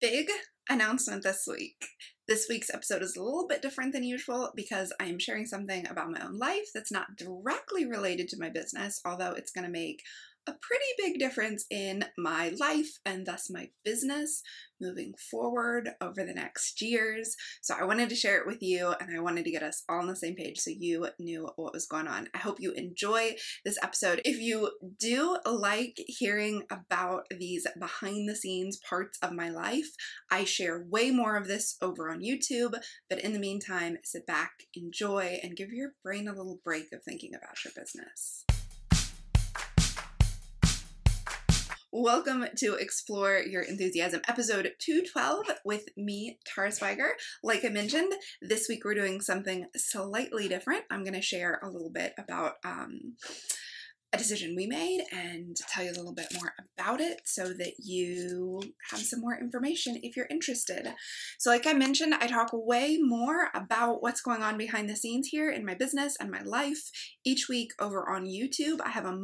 Big announcement this week. This week's episode is a little bit different than usual because I am sharing something about my own life that's not directly related to my business, although it's going to make a pretty big difference in my life and thus my business moving forward over the next years. So I wanted to share it with you and I wanted to get us all on the same page so you knew what was going on. I hope you enjoy this episode. If you do like hearing about these behind the scenes parts of my life, I share way more of this over on YouTube, but in the meantime, sit back, enjoy, and give your brain a little break of thinking about your business. Welcome to Explore Your Enthusiasm, episode 212 with me, Tara Swiger. Like I mentioned, this week we're doing something slightly different. I'm going to share a little bit about a decision we made and tell you a little bit more about it so that you have some more information if you're interested. So like I mentioned, I talk way more about what's going on behind the scenes here in my business and my life each week over on YouTube. I have a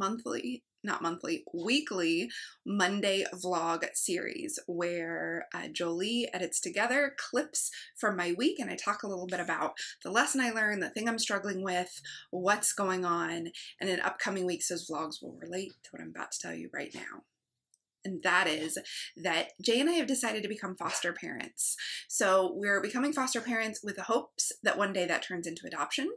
weekly Monday vlog series where Jolie edits together clips from my week and I talk a little bit about the lesson I learned, the thing I'm struggling with, what's going on, and in upcoming weeks those vlogs will relate to what I'm about to tell you right now. And that is that Jay and I have decided to become foster parents. So we're becoming foster parents with the hopes that one day that turns into adoption,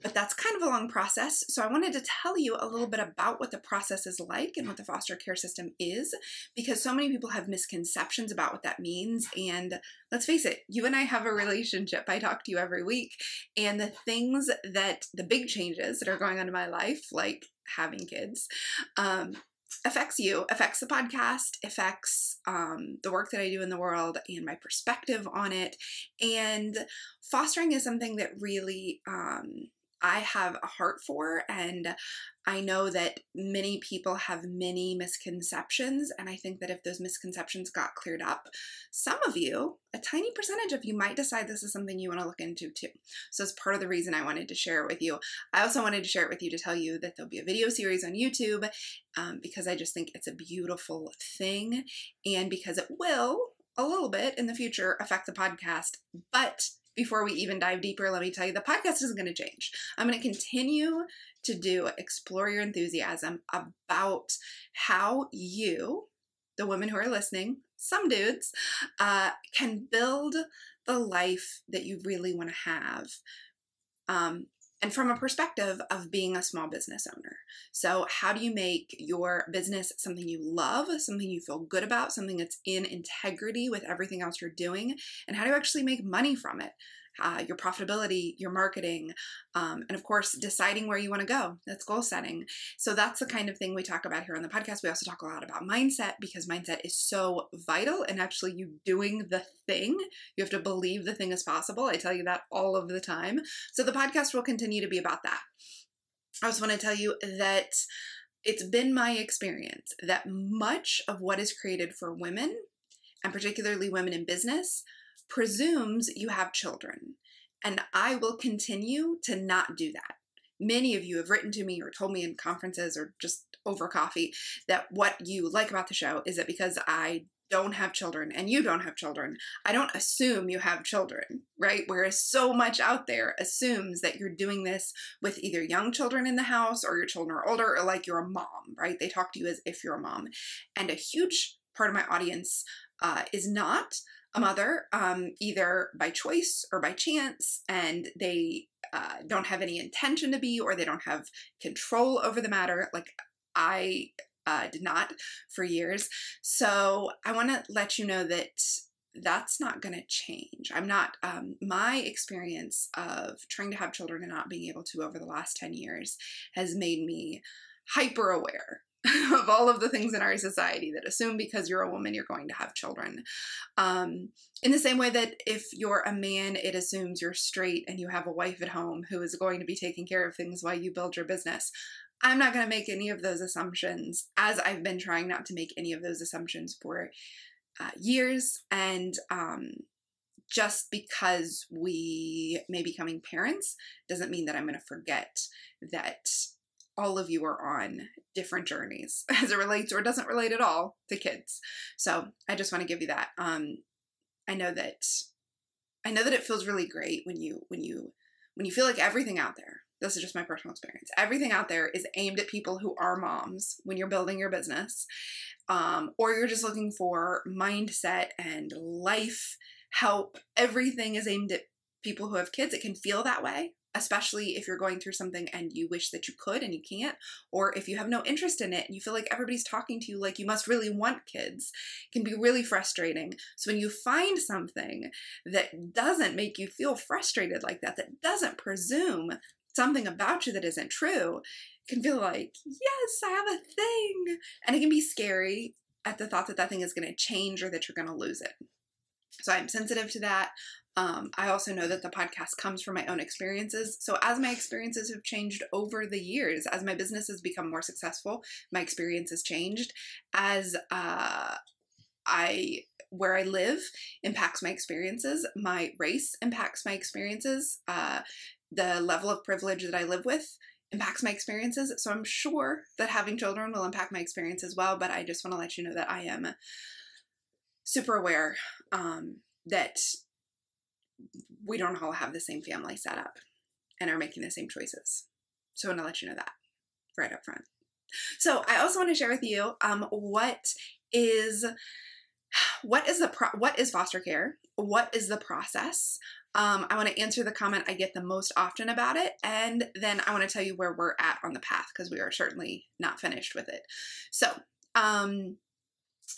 but that's kind of a long process. So I wanted to tell you a little bit about what the process is like and what the foster care system is, because so many people have misconceptions about what that means. And let's face it, you and I have a relationship. I talk to you every week, and the big changes that are going on in my life, like having kids, affects you, affects the podcast, affects the work that I do in the world and my perspective on it. And fostering is something that really I have a heart for, and I know that many people have many misconceptions, and I think that if those misconceptions got cleared up, some of you, a tiny percentage of you, might decide this is something you want to look into too. So it's part of the reason I wanted to share it with you. I also wanted to share it with you to tell you that there'll be a video series on YouTube because I just think it's a beautiful thing, and because it will, a little bit in the future, affect the podcast. But before we even dive deeper, let me tell you, the podcast isn't going to change. I'm going to continue to do Explore Your Enthusiasm about how you, the women who are listening, some dudes, can build the life that you really want to have. And from a perspective of being a small business owner. So how do you make your business something you love, something you feel good about, something that's in integrity with everything else you're doing? And how do you actually make money from it? Your profitability, your marketing, and of course, deciding where you want to go. That's goal setting. So that's the kind of thing we talk about here on the podcast. We also talk a lot about mindset because mindset is so vital, and actually you doing the thing. You have to believe the thing is possible. I tell you that all of the time. So the podcast will continue to be about that. I also want to tell you that it's been my experience that much of what is created for women, and particularly women in business, presumes you have children. And I will continue to not do that. Many of you have written to me or told me in conferences or just over coffee that what you like about the show is that because I don't have children and you don't have children, I don't assume you have children, right? Whereas so much out there assumes that you're doing this with either young children in the house or your children are older or like you're a mom, right? They talk to you as if you're a mom. And a huge part of my audience is not a mother, either by choice or by chance, and they don't have any intention to be, or they don't have control over the matter, like I did not for years. So I want to let you know that that's not going to change. I'm not, my experience of trying to have children and not being able to over the last 10 years has made me hyper aware of all of the things in our society that assume because you're a woman, you're going to have children. In the same way that if you're a man, it assumes you're straight and you have a wife at home who is going to be taking care of things while you build your business. I'm not going to make any of those assumptions, as I've been trying not to make any of those assumptions for years. And just because we may be becoming parents doesn't mean that I'm going to forget that all of you are on different journeys as it relates or doesn't relate at all to kids. So I just want to give you that. I know that it feels really great when you feel like everything out there, this is just my personal experience, everything out there is aimed at people who are moms when you're building your business, or you're just looking for mindset and life help. Everything is aimed at people who have kids. It can feel that way, especially if you're going through something and you wish that you could and you can't, or if you have no interest in it and you feel like everybody's talking to you like you must really want kids. It can be really frustrating. So when you find something that doesn't make you feel frustrated like that, that doesn't presume something about you that isn't true, it can feel like, yes, I have a thing. And it can be scary at the thought that that thing is going to change or that you're going to lose it. So I'm sensitive to that. I also know that the podcast comes from my own experiences. So as my experiences have changed over the years, as my business has become more successful, my experience has changed. As where I live impacts my experiences. My race impacts my experiences. The level of privilege that I live with impacts my experiences. So I'm sure that having children will impact my experience as well. But I just want to let you know that I am super aware that we don't all have the same family set up and are making the same choices. So I want to let you know that right up front. So I also want to share with you what is foster care? What is the process? I want to answer the comment I get the most often about it, and then I want to tell you where we're at on the path, because we are certainly not finished with it. So,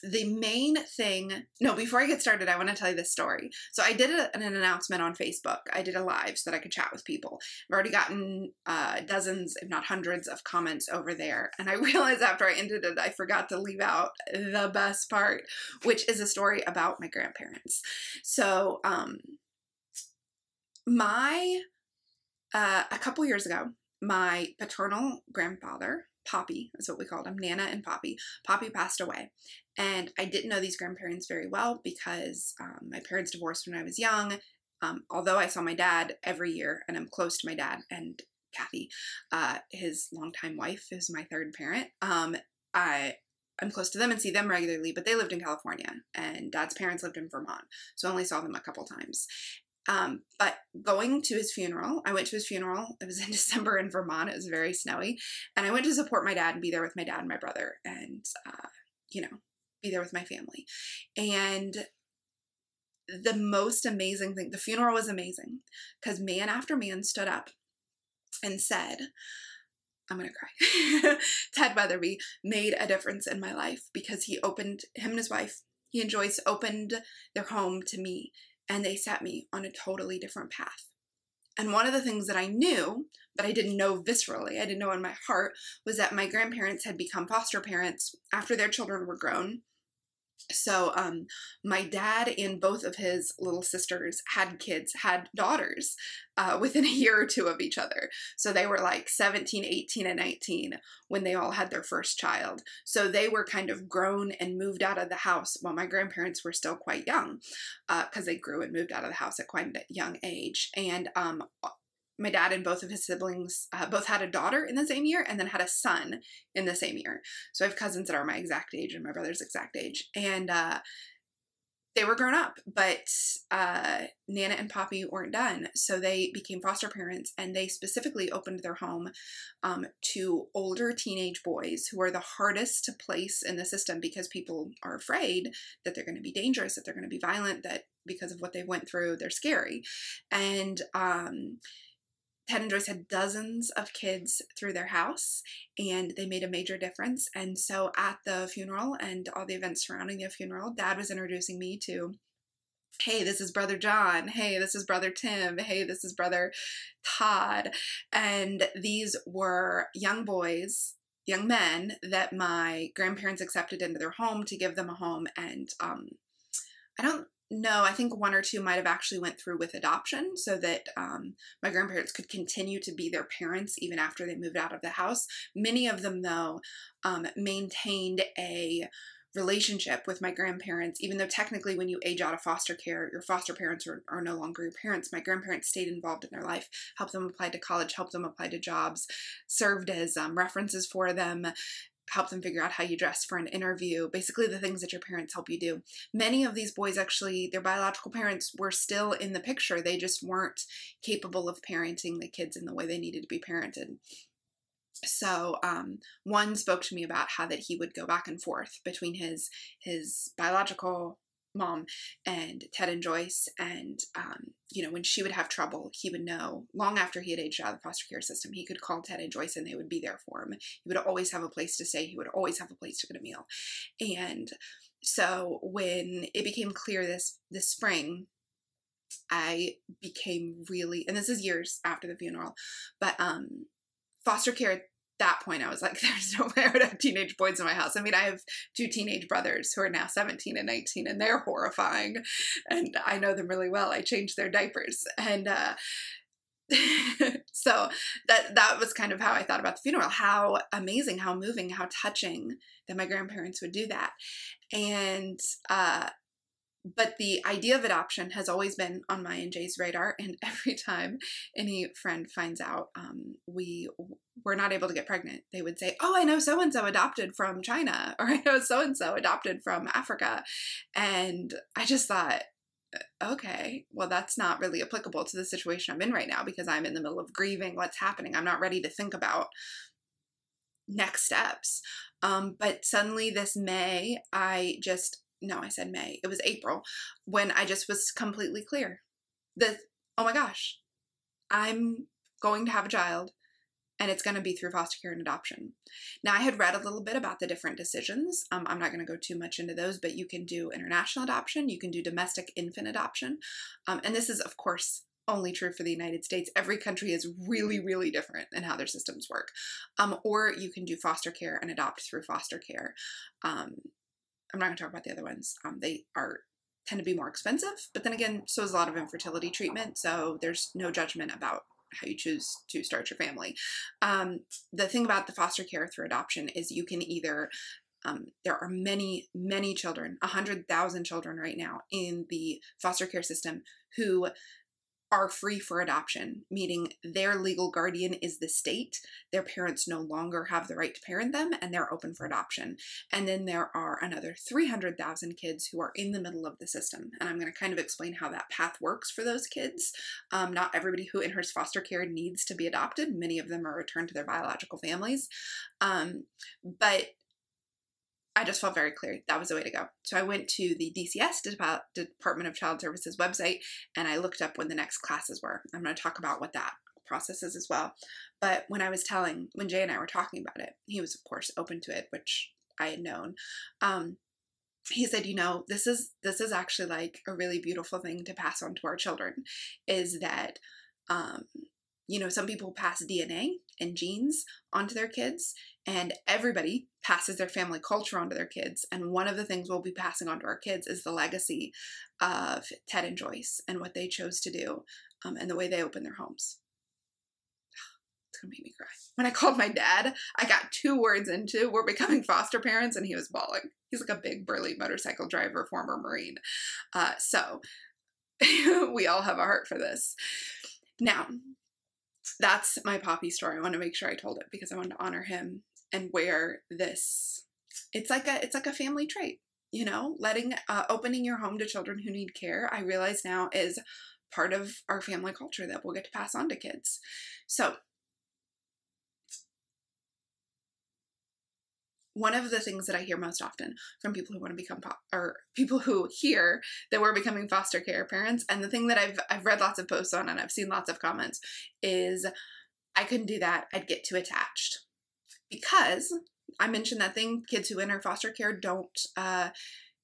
the main thing, before I get started, I want to tell you this story. So I did an announcement on Facebook. I did a live so that I could chat with people. I've already gotten dozens, if not hundreds, of comments over there. And I realized after I ended it, I forgot to leave out the best part, which is a story about my grandparents. So a couple years ago, my paternal grandfather, Poppy, is what we called him, Nana and Poppy. Poppy passed away. And I didn't know these grandparents very well because my parents divorced when I was young. Although I saw my dad every year, and I'm close to my dad and Kathy, his longtime wife, is my third parent. I'm close to them and see them regularly, but they lived in California, and Dad's parents lived in Vermont, so I only saw them a couple times. But going to his funeral, I went to his funeral. It was in December in Vermont. It was very snowy. And I went to support my dad and be there with my dad and my brother and, be there with my family. And the most amazing thing, the funeral was amazing because man after man stood up and said, I'm going to cry. Ted Weatherby made a difference in my life because him and his wife, he and Joyce opened their home to me. And they set me on a totally different path. And one of the things that I knew, but I didn't know viscerally, I didn't know in my heart, was that my grandparents had become foster parents after their children were grown. So my dad and both of his little sisters had daughters within a year or two of each other. So they were like 17, 18, and 19 when they all had their first child. So they were kind of grown and moved out of the house while my grandparents were still quite young because they grew and moved out of the house at quite a young age. And my dad and both of his siblings both had a daughter in the same year and then had a son in the same year. So I have cousins that are my exact age and my brother's exact age. And they were grown up, but Nana and Poppy weren't done. So they became foster parents, and they specifically opened their home to older teenage boys who are the hardest to place in the system because people are afraid that they're going to be dangerous, that they're going to be violent, that because of what they went through, they're scary. And Ted and Joyce had dozens of kids through their house, and they made a major difference. And so at the funeral and all the events surrounding the funeral, Dad was introducing me to, hey, this is Brother John. Hey, this is Brother Tim. Hey, this is Brother Todd. And these were young boys, young men that my grandparents accepted into their home to give them a home. And I don't know, I think one or two might have actually went through with adoption so that my grandparents could continue to be their parents even after they moved out of the house. Many of them, though, maintained a relationship with my grandparents, even though technically when you age out of foster care, your foster parents are no longer your parents. My grandparents stayed involved in their life, helped them apply to college, helped them apply to jobs, served as references for them, help them figure out how you dress for an interview, basically the things that your parents help you do. Many of these boys, actually, their biological parents were still in the picture. They just weren't capable of parenting the kids in the way they needed to be parented. So one spoke to me about how that he would go back and forth between his biological mom and Ted and Joyce, and you know, when she would have trouble, he would know long after he had aged out of the foster care system, he could call Ted and Joyce and they would be there for him. He would always have a place to stay. He would always have a place to get a meal. And so when it became clear this spring, I became really, and this is years after the funeral, but foster care at that point, I was like, there's no way I would have teenage boys in my house. I mean, I have 2 teenage brothers who are now 17 and 19, and they're horrifying. And I know them really well. I changed their diapers. And so that was kind of how I thought about the funeral. How amazing, how moving, how touching that my grandparents would do that. And but the idea of adoption has always been on my and Jay's radar, and every time any friend finds out we were not able to get pregnant, they would say, oh, I know so-and-so adopted from China, or I know so-and-so adopted from Africa. And I just thought, okay, well, that's not really applicable to the situation I'm in right now, because I'm in the middle of grieving what's happening. I'm not ready to think about next steps. But suddenly this May, I said May. It was April when I just was completely clear that, oh my gosh, I'm going to have a child and it's going to be through foster care and adoption. Now, I had read a little bit about the different decisions. I'm not going to go too much into those, but you can do international adoption. You can do domestic infant adoption. And this is, of course, only true for the United States. Every country is really, really different in how their systems work. Or you can do foster care and adopt through foster care. I'm not going to talk about the other ones. They tend to be more expensive, but then again, so is a lot of infertility treatment. So there's no judgment about how you choose to start your family. The thing about the foster care through adoption is you can either, there are many, many children, 100,000 children right now in the foster care system who are free for adoption, meaning their legal guardian is the state. Their parents no longer have the right to parent them, and they're open for adoption. And then there are another 300,000 kids who are in the middle of the system. And I'm going to kind of explain how that path works for those kids. Not everybody who enters foster care needs to be adopted. Many of them are returned to their biological families. But I just felt very clear that was the way to go. So I went to the DCS, Department of Child Services website, and I looked up when the next classes were. I'm going to talk about what that process is as well. But when Jay and I were talking about it, he was, of course, open to it, which I had known. He said, you know, this is actually like a really beautiful thing to pass on to our children, is that, you know, some people pass DNA and genes onto their kids, and everybody passes their family culture onto their kids. And one of the things we'll be passing on to our kids is the legacy of Ted and Joyce and what they chose to do, and the way they open their homes. It's gonna make me cry. When I called my dad, I got 2 words into, we're becoming foster parents, and he was bawling. He's like a big burly motorcycle driver, former Marine. So we all have a heart for this. Now, that's my Poppy story. I want to make sure I told it because I wanted to honor him and where this, it's like a family trait, you know, opening your home to children who need care. I realize now is part of our family culture that we'll get to pass on to kids. So one of the things that I hear most often from people who want to become, or people who hear that we're becoming foster care parents, and the thing that I've read lots of posts on and I've seen lots of comments, is I couldn't do that. I'd get too attached. Because I mentioned that thing, kids who enter foster care don't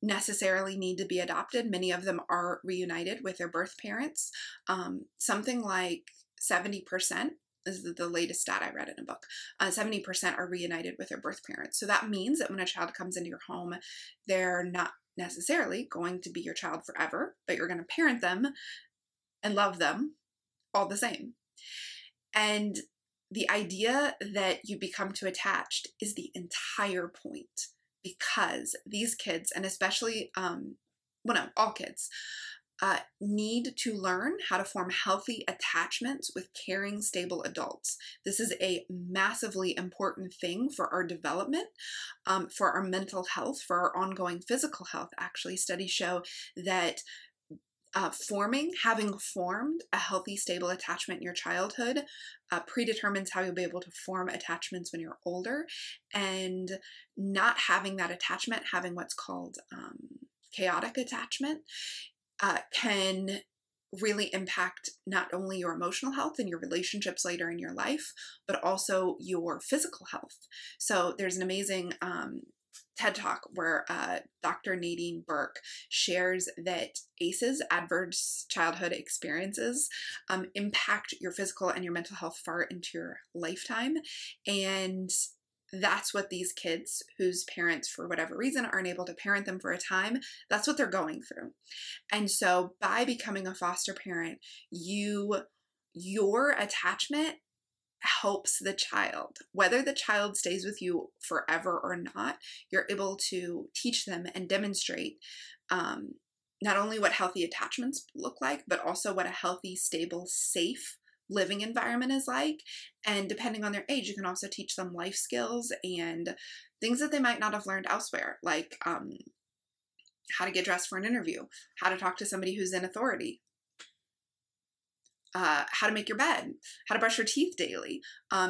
necessarily need to be adopted. Many of them are reunited with their birth parents. Something like 70%. This is the latest stat I read in a book. 70% are reunited with their birth parents. So that means that when a child comes into your home, they're not necessarily going to be your child forever, but you're going to parent them and love them all the same. And the idea that you become too attached is the entire point, because these kids, and especially, all kids, need to learn how to form healthy attachments with caring, stable adults. This is a massively important thing for our development, for our mental health, for our ongoing physical health. Actually, studies show that having formed a healthy, stable attachment in your childhood predetermines how you'll be able to form attachments when you're older. And not having that attachment, having what's called chaotic attachment, can really impact not only your emotional health and your relationships later in your life, but also your physical health. So there's an amazing TED Talk where Dr. Nadine Burke shares that ACEs, adverse childhood experiences, impact your physical and your mental health far into your lifetime. And that's what these kids whose parents, for whatever reason, aren't able to parent them for a time, that's what they're going through. And so by becoming a foster parent, your attachment helps the child. Whether the child stays with you forever or not, you're able to teach them and demonstrate not only what healthy attachments look like, but also what a healthy, stable, safe living environment is like. And depending on their age, you can also teach them life skills and things that they might not have learned elsewhere, like how to get dressed for an interview, how to talk to somebody who's in authority, how to make your bed, how to brush your teeth daily.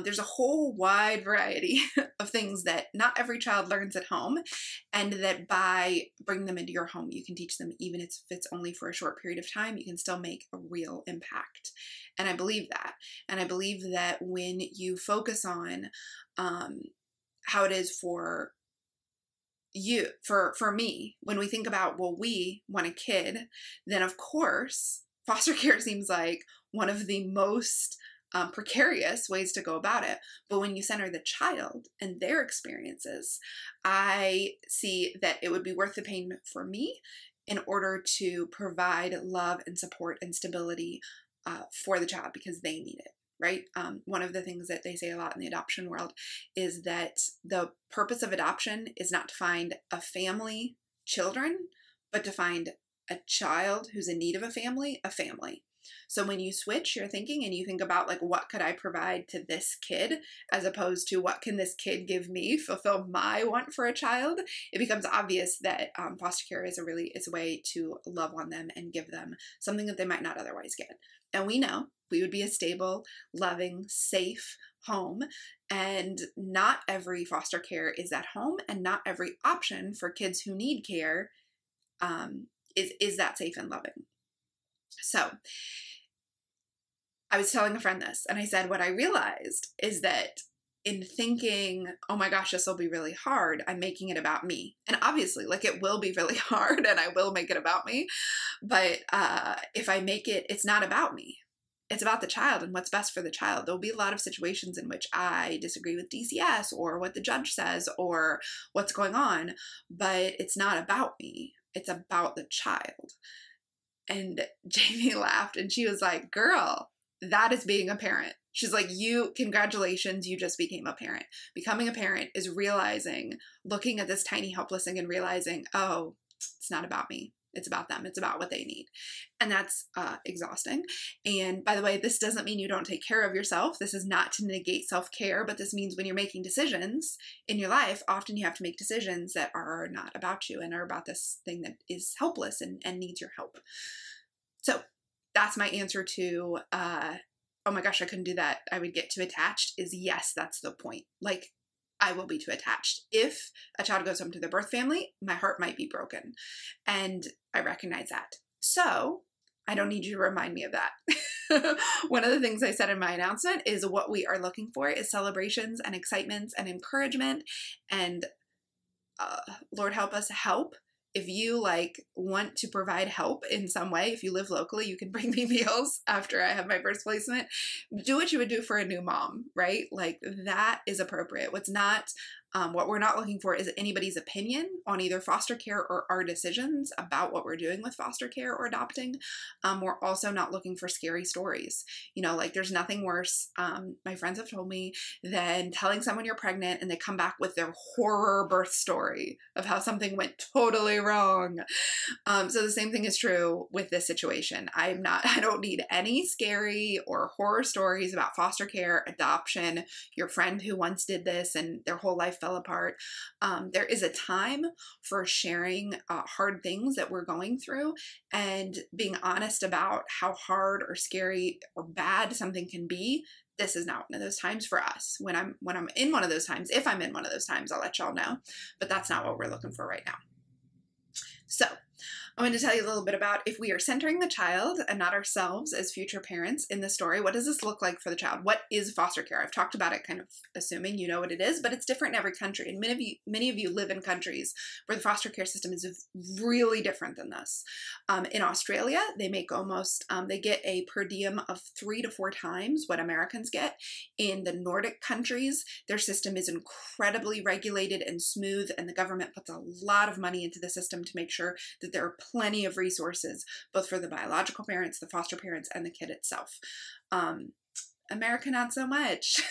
There's a whole wide variety of things that not every child learns at home, and that by bringing them into your home, you can teach them, even if it's only for a short period of time, you can still make a real impact. And I believe that. And I believe that when you focus on how it is for you, for me, when we think about, well, we want a kid, then of course, foster care seems like one of the most precarious ways to go about it. But when you center the child and their experiences, I see that it would be worth the pain for me in order to provide love and support and stability for the child, because they need it, right? One of the things that they say a lot in the adoption world is that the purpose of adoption is not to find a family, children, but to find a child who's in need of a family, a family. So when you switch your thinking and you think about, like, what could I provide to this kid, as opposed to what can this kid give me, fulfill my want for a child, it becomes obvious that foster care is a way to love on them and give them something that they might not otherwise get. And we know we would be a stable, loving, safe home, and not every foster care is at home, and not every option for kids who need care is that safe and loving. So I was telling a friend this, and I said, what I realized is that in thinking, oh my gosh, this will be really hard, I'm making it about me. And obviously, like, it will be really hard and I will make it about me. But if I make it, it's not about me. It's about the child and what's best for the child. There'll be a lot of situations in which I disagree with DCS or what the judge says or what's going on, but it's not about me. It's about the child. And Jamie laughed and she was like, girl, that is being a parent. She's like, congratulations, you just became a parent. Becoming a parent is realizing, looking at this tiny helpless thing and realizing, oh, it's not about me. It's about them. It's about what they need. And that's exhausting. And by the way, this doesn't mean you don't take care of yourself. This is not to negate self-care, but this means when you're making decisions in your life, often you have to make decisions that are not about you and are about this thing that is helpless and needs your help. So that's my answer to, oh my gosh, I couldn't do that, I would get too attached, is yes, that's the point. Like, I will be too attached. If a child goes home to their birth family, my heart might be broken. And I recognize that. So I don't need you to remind me of that. One of the things I said in my announcement is what we are looking for is celebrations and excitements and encouragement. And Lord help us help. If you want to provide help in some way, if you live locally, you can bring me meals after I have my first placement. Do what you would do for a new mom, right? Like, that is appropriate. What's not What we're not looking for is anybody's opinion on either foster care or our decisions about what we're doing with foster care or adopting. We're also not looking for scary stories. You know, like there's nothing worse, my friends have told me, than telling someone you're pregnant and they come back with their horror birth story of how something went totally wrong. So the same thing is true with this situation. I don't need any scary or horror stories about foster care, adoption, your friend who once did this and their whole life fell apart. There is a time for sharing hard things that we're going through and being honest about how hard or scary or bad something can be. This is not one of those times for us. When I'm in one of those times, if I'm in one of those times, I'll let y'all know. But that's not what we're looking for right now. So I want to tell you a little bit about if we are centering the child and not ourselves as future parents in the story, what does this look like for the child? What is foster care? I've talked about it kind of assuming you know what it is, but it's different in every country. And many of you live in countries where the foster care system is really different than this. In Australia, they make they get a per diem of 3 to 4 times what Americans get. In the Nordic countries, their system is incredibly regulated and smooth, and the government puts a lot of money into the system to make sure that there are plenty of resources, both for the biological parents, the foster parents, and the kid itself. America, not so much.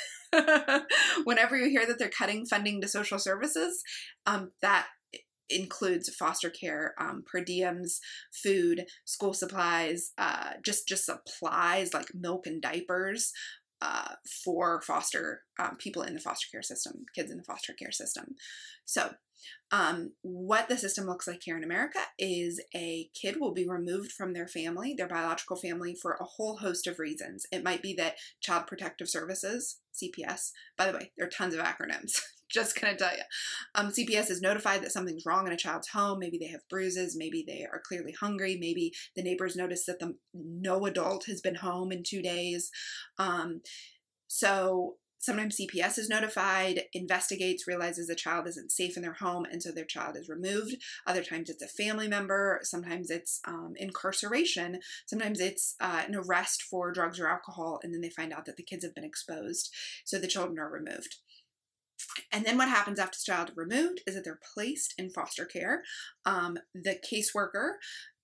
Whenever you hear that they're cutting funding to social services, that includes foster care, per diems, food, school supplies, just supplies like milk and diapers for foster people in the foster care system, kids in the foster care system. So what the system looks like here in America is a kid will be removed from their family, their biological family, for a whole host of reasons. It might be that Child Protective Services, CPS, by the way, there are tons of acronyms, just gonna tell you. CPS is notified that something's wrong in a child's home. Maybe they have bruises, maybe they are clearly hungry, maybe the neighbors notice that no adult has been home in 2 days. So sometimes CPS is notified, investigates, realizes the child isn't safe in their home, and so their child is removed. Other times it's a family member. Sometimes it's incarceration. Sometimes it's an arrest for drugs or alcohol, and then they find out that the kids have been exposed, so the children are removed. And then what happens after the child is removed is that they're placed in foster care. The caseworker,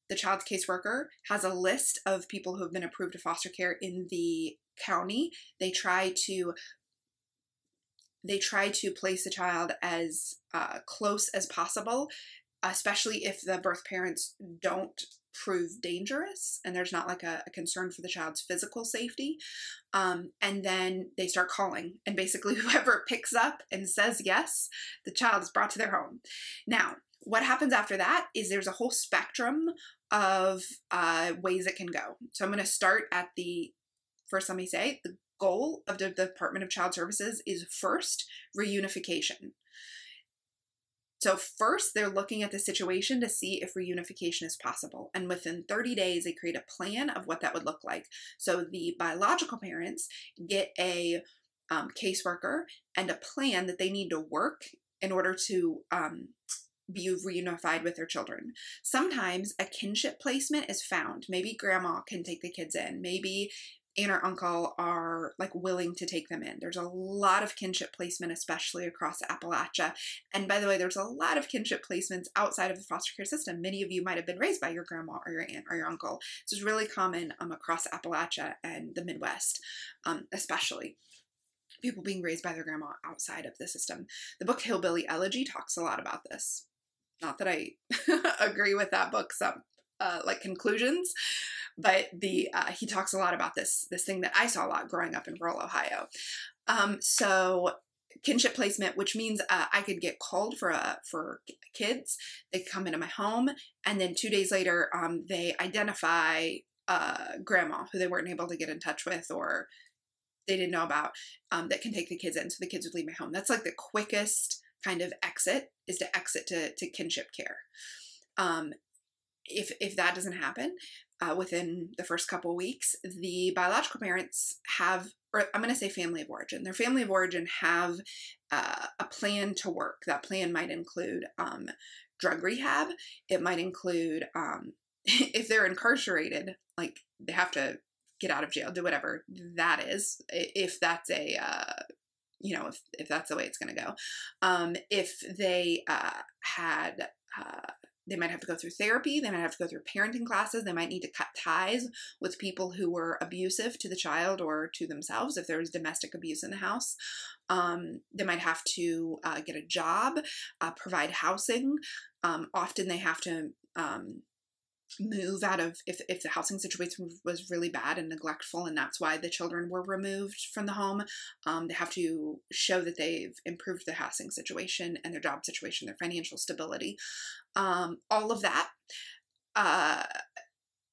the child's caseworker, has a list of people who have been approved of foster care in the county. They try to place the child as close as possible, especially if the birth parents don't prove dangerous and there's not like a concern for the child's physical safety. And then they start calling, and basically whoever picks up and says yes, the child is brought to their home. Now, what happens after that is there's a whole spectrum of ways it can go. So I'm going to start at first, let me say, the goal of the Department of Child Services is first reunification. So first, they're looking at the situation to see if reunification is possible. And within 30 days, they create a plan of what that would look like. So the biological parents get a caseworker and a plan that they need to work in order to be reunified with their children. Sometimes a kinship placement is found. Maybe grandma can take the kids in. Maybe aunt or uncle are like willing to take them in. There's a lot of kinship placement, especially across Appalachia. And by the way, there's a lot of kinship placements outside of the foster care system. Many of you might have been raised by your grandma or your aunt or your uncle. This is really common across Appalachia and the Midwest, especially. People being raised by their grandma outside of the system. The book Hillbilly Elegy talks a lot about this. Not that I agree with that book's like conclusions, but he talks a lot about this thing that I saw a lot growing up in rural Ohio. So kinship placement, which means I could get called for kids. They come into my home, and then 2 days later, they identify grandma who they weren't able to get in touch with or they didn't know about, that can take the kids in. So the kids would leave my home. That's like the quickest kind of exit, is to exit to kinship care. If that doesn't happen within the first couple weeks, the biological parents have, or I'm going to say family of origin, their family of origin have a plan to work. That plan might include drug rehab. It might include, if they're incarcerated, like they have to get out of jail, do whatever that is. If that's a you know, if that's the way it's going to go. If they they might have to go through therapy, they might have to go through parenting classes, they might need to cut ties with people who were abusive to the child or to themselves if there was domestic abuse in the house. They might have to get a job, provide housing. Often they have to move out of, if the housing situation was really bad and neglectful and that's why the children were removed from the home, they have to show that they've improved the housing situation and their job situation, their financial stability, all of that.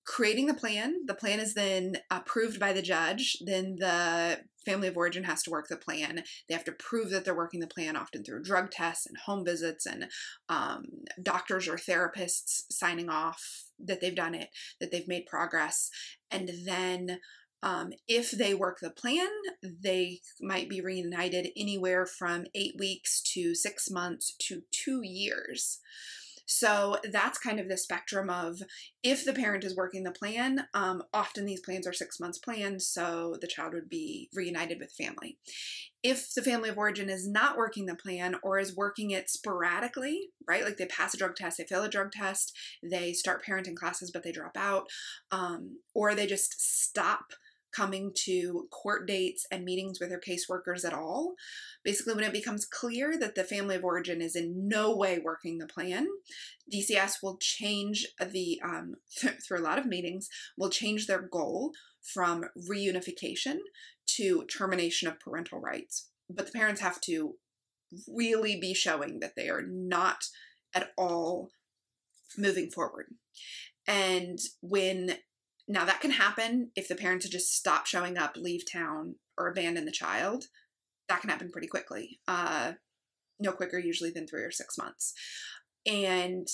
Creating the plan is then approved by the judge. Then the family of origin has to work the plan. They have to prove that they're working the plan, often through drug tests and home visits and doctors or therapists signing off that they've done it, that they've made progress. And then if they work the plan, they might be reunited anywhere from 8 weeks to 6 months to 2 years. So that's kind of the spectrum of if the parent is working the plan. Often these plans are 6 months plans, so the child would be reunited with family. If the family of origin is not working the plan or is working it sporadically, right? Like they pass a drug test, they fail a drug test, they start parenting classes, but they drop out, or they just stop coming to court dates and meetings with their caseworkers at all. Basically, when it becomes clear that the family of origin is in no way working the plan, DCS will change the, through a lot of meetings, will change their goal from reunification to termination of parental rights. But the parents have to really be showing that they are not at all moving forward. And now that can happen if the parents just stop showing up, leave town, or abandon the child. That can happen pretty quickly. No quicker usually than 3 or 6 months. And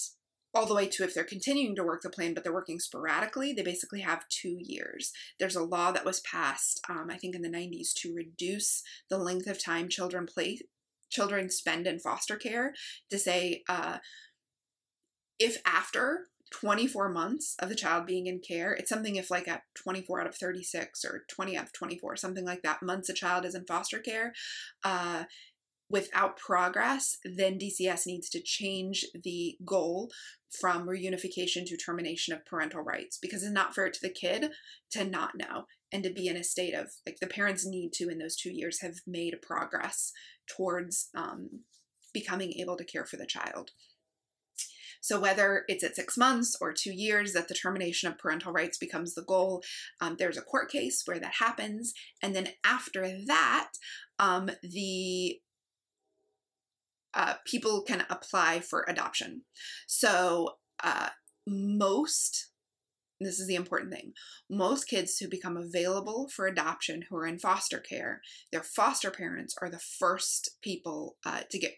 all the way to if they're continuing to work the plan, but they're working sporadically, they basically have 2 years. There's a law that was passed, I think in the 90s, to reduce the length of time children spend in foster care, to say if after 24 months of the child being in care, it's something if like at 24 out of 36 or 20 out of 24, something like that, months a child is in foster care, without progress, then DCS needs to change the goal from reunification to termination of parental rights, because it's not fair to the kid to not know and to be in a state of, like, the parents need to, in those 2 years, have made progress towards becoming able to care for the child. So whether it's at 6 months or 2 years that the termination of parental rights becomes the goal, there's a court case where that happens. And then after that, the people can apply for adoption. So this is the important thing, most kids who become available for adoption who are in foster care, their foster parents are the first people to get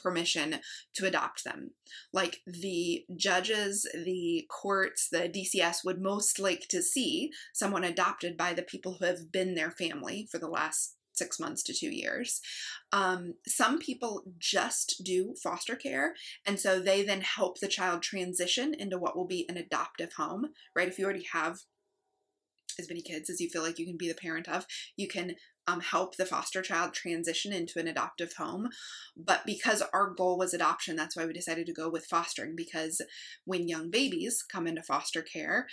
permission to adopt them. Like the judges, the courts, the DCS would most like to see someone adopted by the people who have been their family for the last 6 months to 2 years. Some people just do foster care, and so they then help the child transition into what will be an adoptive home, right? If you already have as many kids as you feel like you can be the parent of, you can help the foster child transition into an adoptive home. But because our goal was adoption, that's why we decided to go with fostering, because when young babies come into foster care,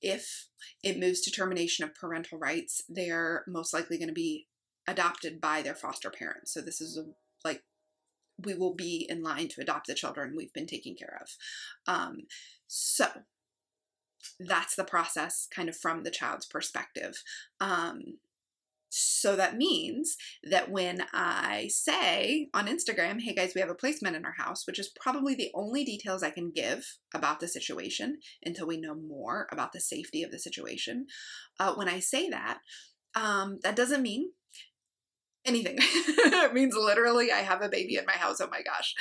if it moves to termination of parental rights, they're most likely going to be adopted by their foster parents. So this is we will be in line to adopt the children we've been taking care of. So that's the process kind of from the child's perspective. So that means that when I say on Instagram, hey guys, we have a placement in our house, which is probably the only details I can give about the situation until we know more about the safety of the situation. When I say that, that doesn't mean anything. It means literally I have a baby in my house, oh my gosh.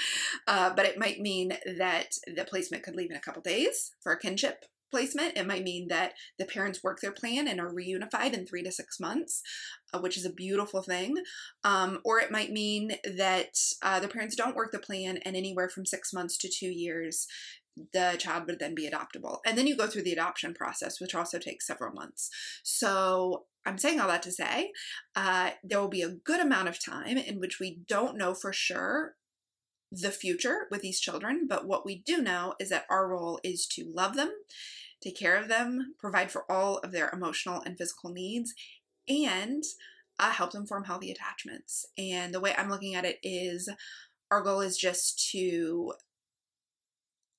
But it might mean that the placement could leave in a couple days for a kinship placement. It might mean that the parents work their plan and are reunified in 3 to 6 months, which is a beautiful thing. Or it might mean that the parents don't work the plan and anywhere from 6 months to 2 years the child would then be adoptable. And then you go through the adoption process, which also takes several months. So I'm saying all that to say, there will be a good amount of time in which we don't know for sure the future with these children, but what we do know is that our role is to love them, take care of them, provide for all of their emotional and physical needs, and help them form healthy attachments. And the way I'm looking at it is our goal is just to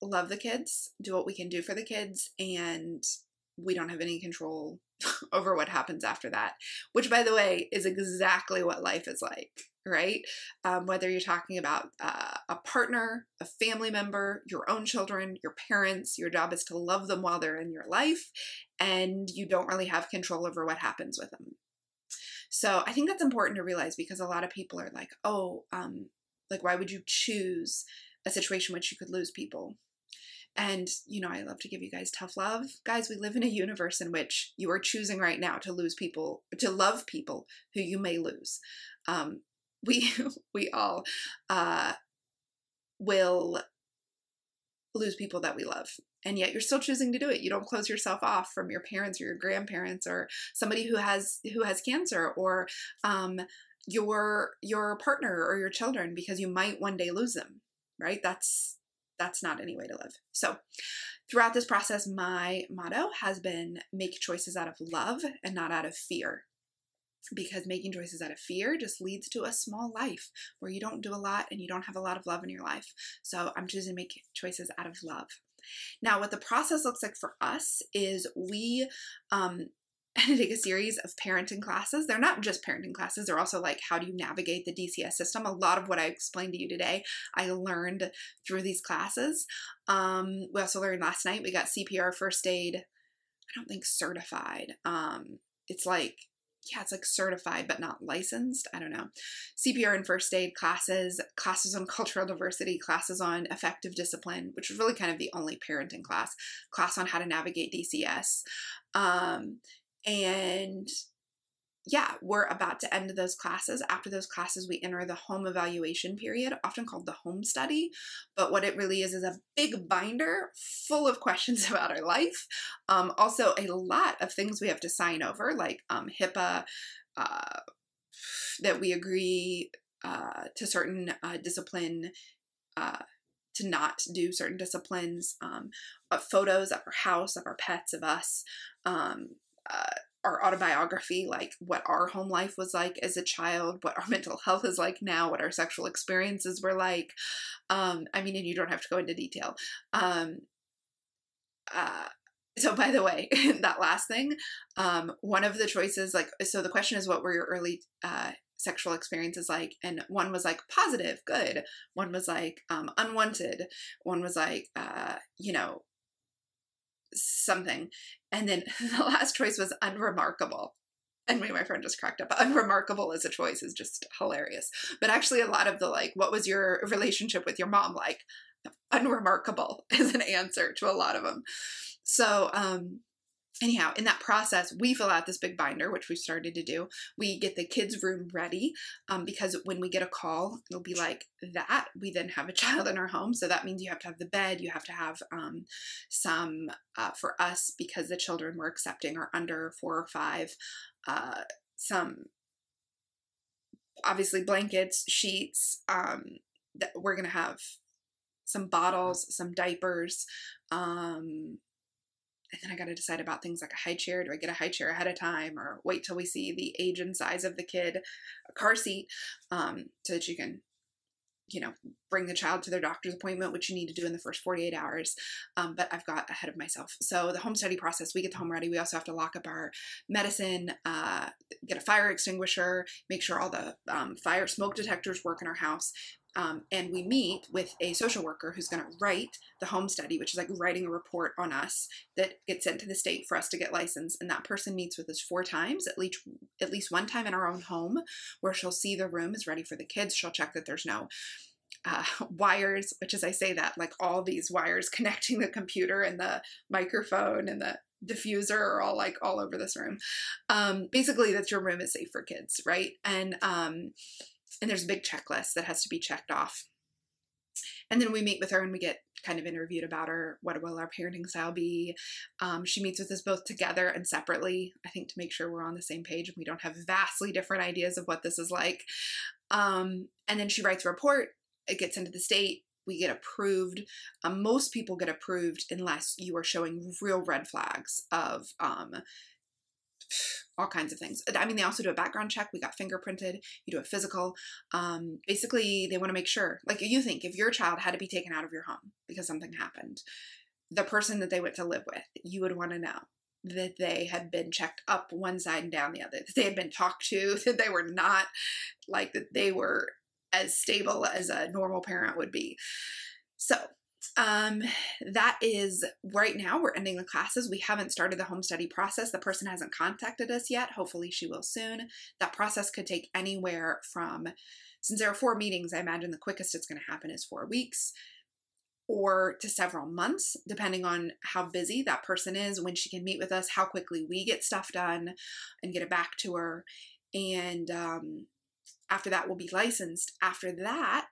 love the kids, do what we can do for the kids, and we don't have any control over what happens after that, which, by the way, is exactly what life is like, right? Whether you're talking about a partner, a family member, your own children, your parents, your job is to love them while they're in your life, and you don't really have control over what happens with them. So I think that's important to realize, because a lot of people are like, oh, like, why would you choose a situation in which you could lose people? And, you know, I love to give you guys tough love. Guys, we live in a universe in which you are choosing right now to lose people, to love people who you may lose. We all will lose people that we love. And yet you're still choosing to do it. You don't close yourself off from your parents or your grandparents or somebody who has cancer, or your partner or your children, because you might one day lose them, right? That's not any way to live. So throughout this process, my motto has been make choices out of love and not out of fear, because making choices out of fear just leads to a small life where you don't do a lot and you don't have a lot of love in your life. So I'm choosing to make choices out of love. Now, what the process looks like for us is we take a series of parenting classes. They're not just parenting classes. They're also like, how do you navigate the DCS system? A lot of what I explained to you today, I learned through these classes. We also learned last night, we got CPR first aid, I don't think certified. It's like certified, but not licensed. I don't know. CPR and first aid classes, classes on cultural diversity, classes on effective discipline, which is really kind of the only parenting class on how to navigate DCS. And yeah, we're about to end those classes. After those classes, we enter the home evaluation period, often called the home study. But what it really is a big binder full of questions about our life. Also, a lot of things we have to sign over, like HIPAA, that we agree to certain discipline, to not do certain disciplines, photos of our house, of our pets, of us, our autobiography, like what our home life was like as a child, what our mental health is like now, what our sexual experiences were like. And you don't have to go into detail. So by the way, that last thing, one of the choices, so the question is, what were your early sexual experiences like? And one was like positive, good. One was like unwanted. One was like, something. And then the last choice was unremarkable. And my friend just cracked up. Unremarkable as a choice is just hilarious. But actually a lot of the what was your relationship with your mom like? Unremarkable is an answer to a lot of them. So anyhow, in that process, we fill out this big binder, which we've started to do. We get the kids' room ready because when we get a call, it'll be like that. We then have a child in our home. So that means you have to have the bed. You have to have some, for us, because the children we're accepting are under 4 or 5, some, obviously, blankets, sheets. That we're going to have some bottles, some diapers, and then I got to decide about things like a high chair. Do I get a high chair ahead of time, or wait till we see the age and size of the kid? A car seat, so that you can, bring the child to their doctor's appointment, which you need to do in the first 48 hours. But I've got ahead of myself. So the home study process, we get the home ready. We also have to lock up our medicine, get a fire extinguisher, make sure all the fire smoke detectors work in our house. And we meet with a social worker who's going to write the home study, which is like writing a report on us that gets sent to the state for us to get licensed. And that person meets with us 4 times, at least one time in our own home, where she'll see the room is ready for the kids. She'll check that there's no wires, which, as I say that, like all these wires connecting the computer and the microphone and the diffuser are all over this room. Basically, that your room is safe for kids, right? And there's a big checklist that has to be checked off. And then we meet with her and we get kind of interviewed about her. What will our parenting style be? She meets with us both together and separately, I think, to make sure we're on the same page and we don't have vastly different ideas of what this is like. And then she writes a report. It gets into the state. We get approved. Most people get approved unless you are showing real red flags of all kinds of things. I mean, they also do a background check. We got fingerprinted. You do a physical. Basically, they want to make sure, like you think, if your child had to be taken out of your home because something happened, the person that they went to live with, you would want to know that they had been checked up one side and down the other, that they had been talked to, that they were not, like, that they were as stable as a normal parent would be. So that is, right now we're ending the classes. We haven't started the home study process. The person hasn't contacted us yet. Hopefully she will soon. That process could take anywhere from, since there are 4 meetings, I imagine the quickest it's going to happen is 4 weeks or to several months, depending on how busy that person is, when she can meet with us, how quickly we get stuff done and get it back to her. And after that, we'll be licensed. After that,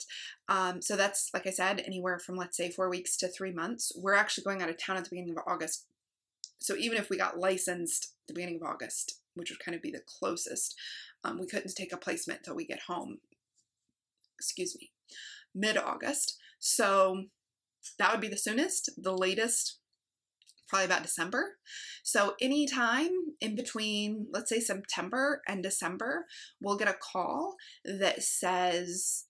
so that's, like I said, anywhere from, let's say, 4 weeks to 3 months. We're actually going out of town at the beginning of August. So even if we got licensed at the beginning of August, which would kind of be the closest, we couldn't take a placement till we get home, mid-August. So that would be the soonest. The latest, probably about December. So anytime in between, let's say September and December, we'll get a call that says,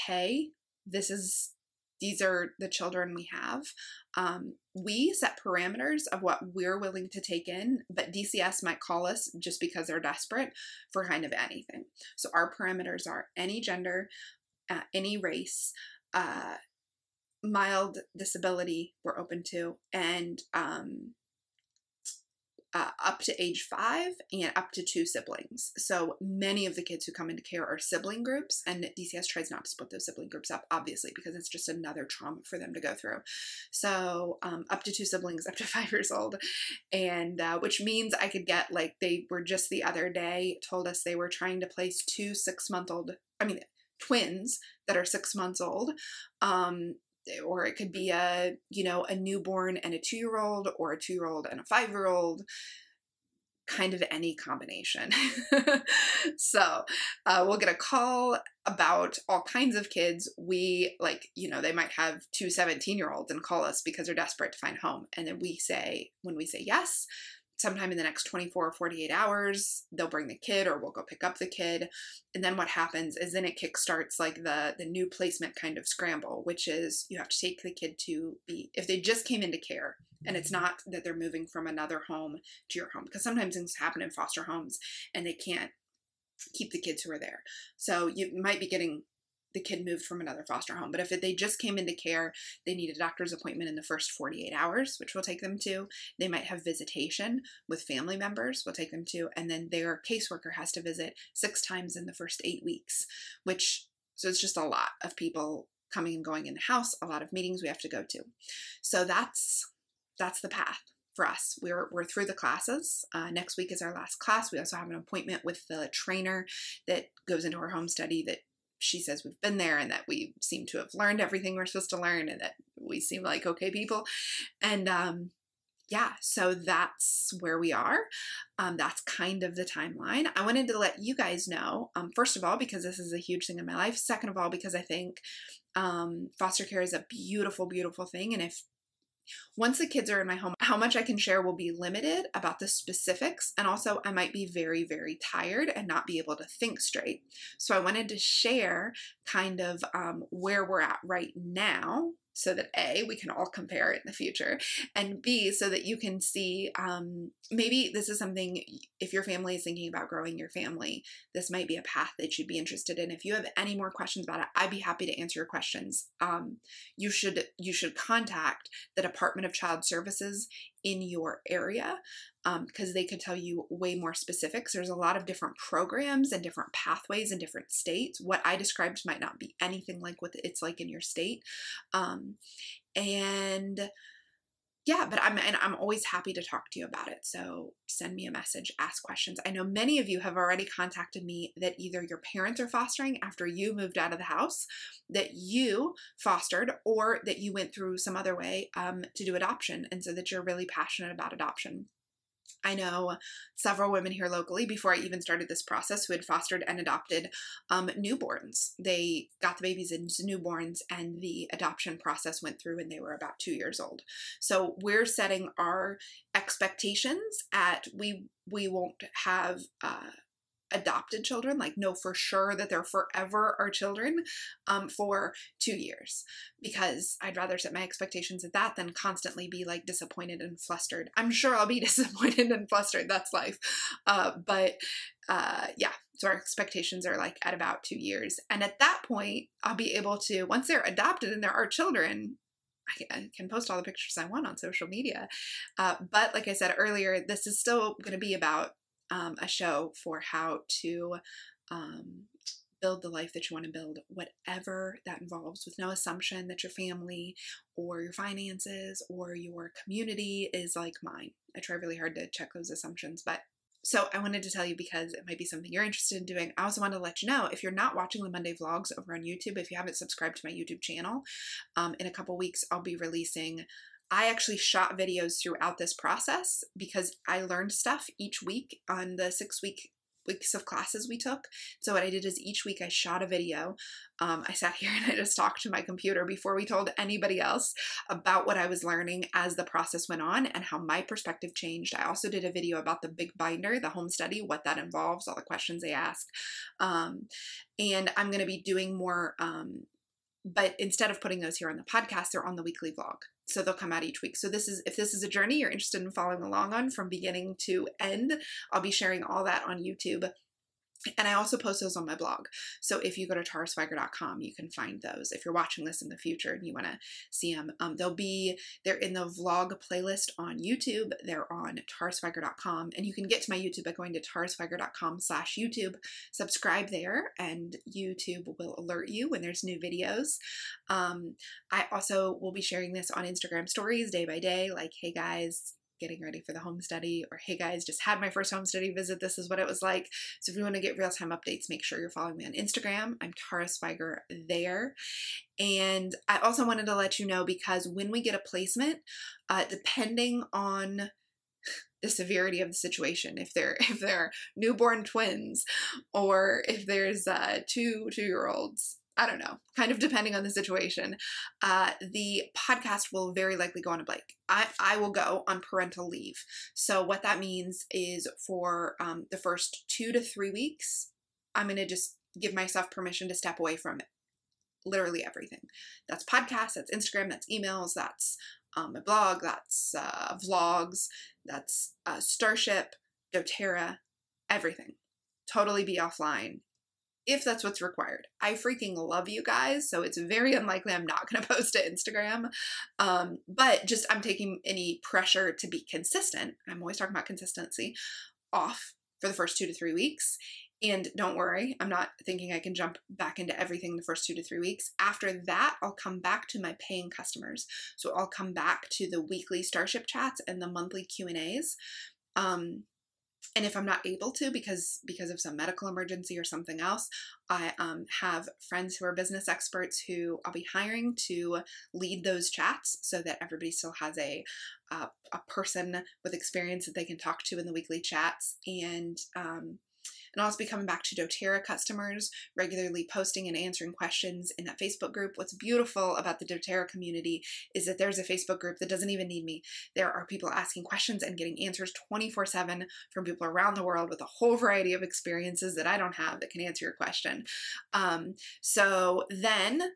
hey, these are the children we have. We set parameters of what we're willing to take in, but DCS might call us just because they're desperate for kind of anything. So our parameters are any gender, any race, mild disability we're open to, and up to age 5 and up to 2 siblings. So many of the kids who come into care are sibling groups, and DCS tries not to split those sibling groups up, obviously, because it's just another trauma for them to go through. So up to 2 siblings, up to 5 years old, and which means I could get, like, they were just the other day told us they were trying to place 2 twins that are 6 months old. Or it could be a newborn and a 2-year-old, or a 2-year-old and a 5-year-old, kind of any combination. So we'll get a call about all kinds of kids. We, they might have 2 17-year-olds and call us because they're desperate to find a home. And then when we say yes, sometime in the next 24 or 48 hours, they'll bring the kid, or we'll go pick up the kid. And then what happens is then it kickstarts like the new placement kind of scramble, which is you have to take the kid to be, if they just came into care, and it's not that they're moving from another home to your home, because sometimes things happen in foster homes and they can't keep the kids who are there. So you might be getting the kid moved from another foster home. But if they just came into care, they need a doctor's appointment in the first 48 hours, which we'll take them to. They might have visitation with family members, we'll take them to, and then their caseworker has to visit 6 times in the first 8 weeks, so it's just a lot of people coming and going in the house, a lot of meetings we have to go to. So that's the path for us. We're through the classes. Next week is our last class. We also have an appointment with the trainer that goes into our home study, that she says we've been there and that we seem to have learned everything we're supposed to learn, and that we seem like okay people. And so that's where we are. That's kind of the timeline. I wanted to let you guys know, first of all, because this is a huge thing in my life. Second of all, because I think foster care is a beautiful, beautiful thing. And once the kids are in my home, how much I can share will be limited about the specifics. And also I might be very, very tired and not be able to think straight. So I wanted to share kind of where we're at right now, so that A, we can all compare it in the future, and B, so that you can see, maybe this is something, if your family is thinking about growing your family, this might be a path that you'd be interested in. If you have any more questions about it, I'd be happy to answer your questions. You should contact the Department of Child Services in your area, because they could tell you way more specifics. There's a lot of different programs and different pathways in different states. What I described might not be anything like what it's like in your state. And yeah, but I'm always happy to talk to you about it. So send me a message, ask questions. I know many of you have already contacted me that either your parents are fostering after you moved out of the house, that you fostered, or that you went through some other way to do adoption, and so that you're really passionate about adoption. I know several women here locally, before I even started this process, who had fostered and adopted newborns. They got the babies into newborns, and the adoption process went through when they were about 2 years old. So we're setting our expectations at we won't have adopted children, like know for sure that they're forever our children for 2 years, because I'd rather set my expectations at that than constantly be like disappointed and flustered. I'm sure I'll be disappointed and flustered, that's life. Yeah, so our expectations are like at about 2 years. And at that point, I'll be able to, once they're adopted and they're our children, I can post all the pictures I want on social media. But like I said earlier, this is still going to be about a show for how to build the life that you want to build, whatever that involves, with no assumption that your family or your finances or your community is like mine. I try really hard to check those assumptions, but so I wanted to tell you because it might be something you're interested in doing. I also wanted to let you know, if you're not watching the Monday vlogs over on YouTube, if you haven't subscribed to my YouTube channel, in a couple weeks, I'll be releasing. I actually shot videos throughout this process because I learned stuff each week on the 6 weeks of classes we took. So what I did is each week I shot a video. I sat here and I just talked to my computer before we told anybody else about what I was learning as the process went on and how my perspective changed. I also did a video about the big binder, the home study, what that involves, all the questions they ask. And I'm going to be doing more, but instead of putting those here on the podcast, they're on the weekly vlog. So they'll come out each week. So if this is a journey you're interested in following along on from beginning to end, I'll be sharing all that on YouTube. And I also post those on my blog. So if you go to taraswiger.com, you can find those. If you're watching this in the future and you want to see them, they're in the vlog playlist on YouTube. They're on taraswiger.com. And you can get to my YouTube by going to taraswiger.com/YouTube. Subscribe there, and YouTube will alert you when there's new videos. I also will be sharing this on Instagram stories day by day, like, hey guys, getting ready for the home study, or hey guys, just had my first home study visit, this is what it was like. So if you want to get real-time updates, make sure you're following me on Instagram. I'm Tara Swiger there. And I also wanted to let you know, because when we get a placement, depending on the severity of the situation, if they're newborn twins, or if there's 2 2-year-olds, I don't know, kind of depending on the situation, the podcast will very likely go on a break. I will go on parental leave. So what that means is for the first 2 to 3 weeks, I'm going to just give myself permission to step away from literally everything. That's podcasts, that's Instagram, that's emails, that's my blog, that's vlogs, that's Starship, doTERRA, everything. Totally be offline, if that's what's required. I freaking love you guys, so it's very unlikely I'm not going to post to Instagram. But just, I'm taking any pressure to be consistent. I'm always talking about consistency off for the first 2 to 3 weeks. And don't worry, I'm not thinking I can jump back into everything the first 2 to 3 weeks. After that, I'll come back to my paying customers. So I'll come back to the weekly Starship chats and the monthly Q&As. And if I'm not able to, because of some medical emergency or something else, I have friends who are business experts who I'll be hiring to lead those chats, so that everybody still has a person with experience that they can talk to in the weekly chats. And I'll also be coming back to doTERRA customers, regularly posting and answering questions in that Facebook group. What's beautiful about the doTERRA community is that there's a Facebook group that doesn't even need me. There are people asking questions and getting answers 24/7 from people around the world with a whole variety of experiences that I don't have that can answer your question. So then,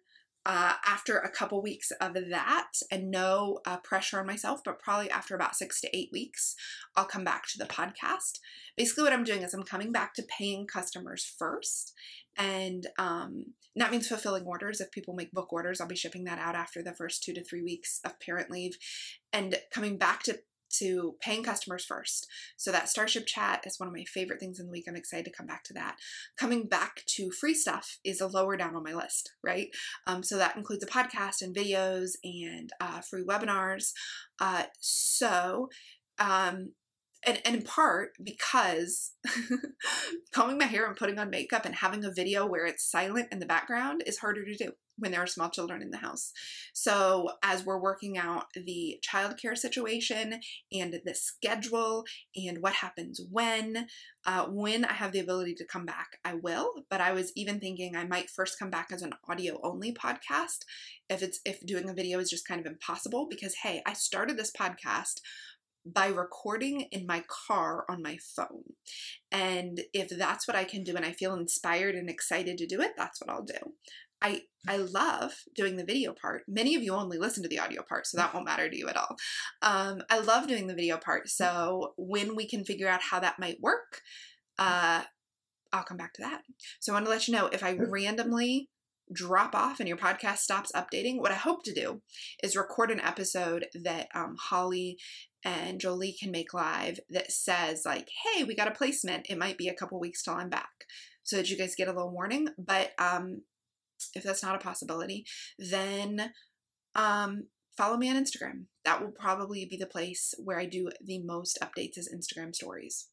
after a couple weeks of that, and no pressure on myself, but probably after about 6 to 8 weeks, I'll come back to the podcast. Basically what I'm doing is I'm coming back to paying customers first, and that means fulfilling orders. If people make book orders, I'll be shipping that out after the first 2 to 3 weeks of parent leave, and coming back to to paying customers first. So that Starship chat is one of my favorite things in the week. I'm excited to come back to that. Coming back to free stuff is a lower down on my list, right? So that includes a podcast and videos and free webinars. And in part because combing my hair and putting on makeup and having a video where it's silent in the background is harder to do when there are small children in the house. So as we're working out the childcare situation and the schedule and what happens when I have the ability to come back, I will. But I was even thinking I might first come back as an audio only podcast if doing a video is just kind of impossible, because hey, I started this podcast by recording in my car on my phone. And if that's what I can do and I feel inspired and excited to do it, that's what I'll do. I love doing the video part. Many of you only listen to the audio part, so that won't matter to you at all. I love doing the video part. So when we can figure out how that might work, I'll come back to that. So I want to let you know, if I randomly drop off and your podcast stops updating, what I hope to do is record an episode that Holly and Jolie can make live that says like, hey, we got a placement. It might be a couple weeks till I'm back, so that you guys get a little warning. But if that's not a possibility, then follow me on Instagram. That will probably be the place where I do the most updates, is Instagram stories.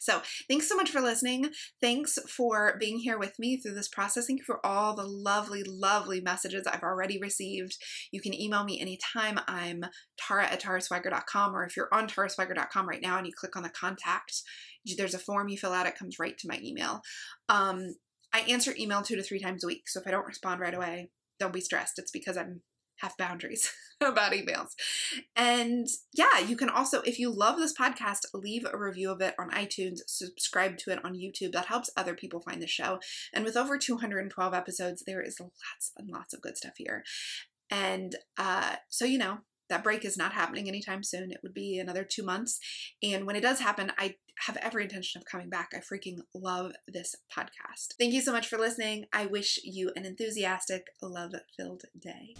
So thanks so much for listening. Thanks for being here with me through this process. Thank you for all the lovely, lovely messages I've already received. You can email me anytime. I'm tara@taraswiger.com, or if you're on taraswiger.com right now and you click on the contact, there's a form you fill out. It comes right to my email. I answer email 2 to 3 times a week. So if I don't respond right away, don't be stressed. It's because I have boundaries about emails. And yeah, you can also, if you love this podcast, leave a review of it on iTunes, subscribe to it on YouTube. That helps other people find the show. And with over 212 episodes, there is lots and lots of good stuff here. And so, you know, that break is not happening anytime soon. It would be another 2 months. And when it does happen, I have every intention of coming back. I freaking love this podcast. Thank you so much for listening. I wish you an enthusiastic, love-filled day.